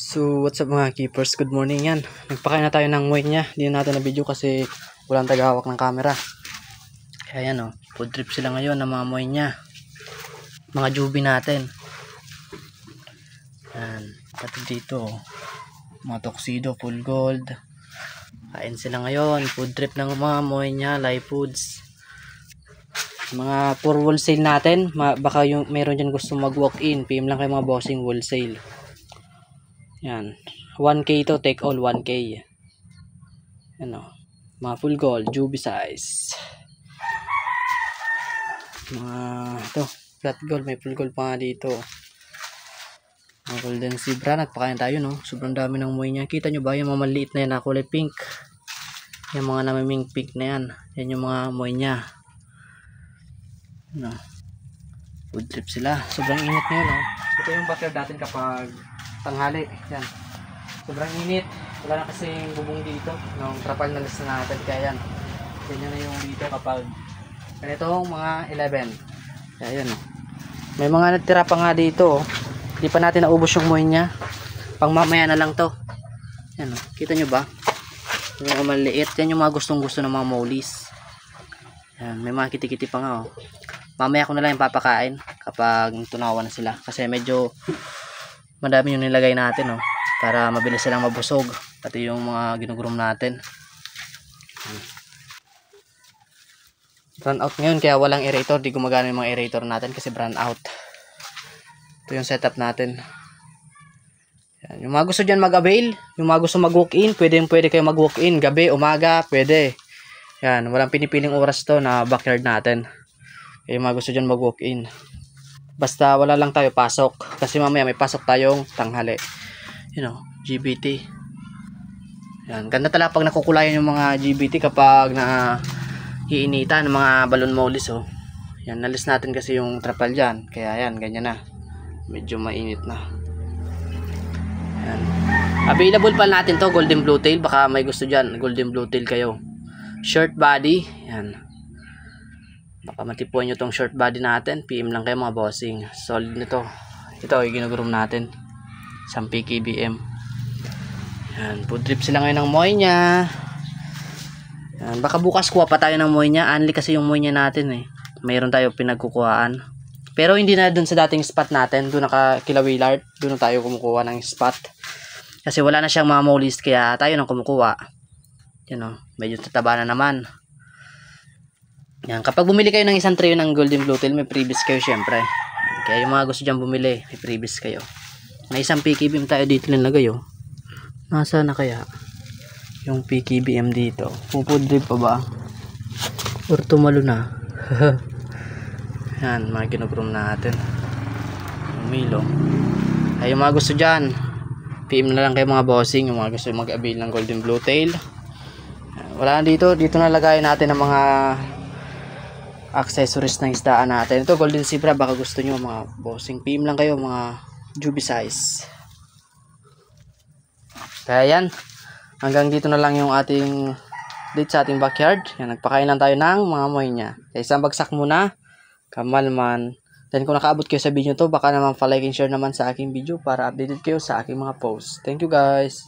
So, what's up mga keepers? Good morning yan. Nagpakain na tayo ng moy niya. Hindi na natin na video kasi walang tagahawak ng camera. Kaya yan o. Food trip sila ngayon ng mga moy niya. Mga jubi natin. Yan. Pati dito. Mga tuxedo, full gold. Kain sila ngayon. Food trip ng mga moy niya. Live foods. Mga for wholesale natin. Baka yung meron dyan gusto mag walk in. PM lang kayo mga bossing wholesale. Yan. 1K to, take all 1K. Ano, mga full gold, jubi size. Mga ito, flat gold, may full gold pa nga dito. Mga golden zebra, nagpakain tayo no. Sobrang dami ng moy niya. Kita nyo ba yung mga maliit na yan na kulay pink? Yung mga namiming pink na yan. Yan yung mga moy niya. Ano, food trip sila. Sobrang init ngayon no. Ito yung backyard natin kapag tanghali. Yan. Sobrang init. Wala na kasing bubong dito. Nung trapal na list na natin. Kaya yan. Ganyan na yung dito kapag ganitong mga 11. Kaya yan. May mga natira pa nga dito. Hindi pa natin naubos yung moy niya. Pang mamaya na lang to. Yan. Kita nyo ba? Yung mga maliit. Yan yung mga gustong gusto ng mga mollies. Yan. May mga kitikiti pa nga. Mamaya ko na lang yung papakain kapag tunawan na sila. Kasi medyo madami yung nilagay natin para mabilis silang mabusog, pati yung mga ginugurom natin. Run out ngayon kaya walang aerator, di gumagana yung mga aerator natin kasi run out. Ito yung setup natin. Yan. Yung mga gusto dyan mag-avail, yung mga gusto mag-walk in, pwede kayo mag-walk in, gabi, umaga, pwede. Yan, walang pinipiling oras to na backyard natin. Yung mga gusto dyan mag-walk in, basta wala lang tayo pasok. Kasi mamaya may pasok tayong tanghali. GBT. Yan. Ganda talaga pag nakukulayan yung mga GBT kapag iinitan ng mga balon mollies. Yan. Nalis natin kasi yung trapal dyan. Kaya yan. Ganyan na. Medyo mainit na. Yan. Available pa natin to. Golden blue tail. Baka may gusto dyan. Golden blue tail kayo. Short body. Yan. Baka matipuan nyo tong short body natin. PM lang kayo mga bossing. Solid nito. Ito yung ginugurom natin. 10 kbm. Yan. Food trip sila ngayon ng moy niya. Yan. Baka bukas kuha pa tayo ng moy niya. Anli kasi yung moy niya natin Mayroon tayo pinagkukuhaan. Pero hindi na dun sa dating spot natin. Doon naka-Kila Willard. Doon na tayo kumukuha ng spot. Kasi wala na siyang mga mollies. Kaya tayo nang kumukuha. Yan medyo tataba na naman. Yan, kapag bumili kayo ng isang trio ng golden blue tail, may freebies kayo syempre. Kaya yung mga gusto dyan bumili, may freebies kayo. May isang PKBM tayo dito nilagay Nasa na kaya yung PKBM dito? Pupudrip pa ba? Or tumalo na? Yan, mga ginugroom natin. Yung Milo. Ay, yung mga gusto dyan, PM na lang kayo mga bossing. Yung mga gusto mag-avail ng golden blue tail. Wala na dito. Dito na lagay natin ang mga accessories ng isdaan natin. Ito golden zebra, baka gusto nyo mga bossing, PM lang kayo mga jubi size. Kaya yan, hanggang dito na lang yung ating date sa ating backyard. Yan, nagpakain lang tayo ng mga moy niya. Kaya isang bagsak muna, kamalman. Then kung nakaabot kayo sa video to, baka naman pa-like and share naman sa aking video para updated kayo sa aking mga posts. Thank you guys.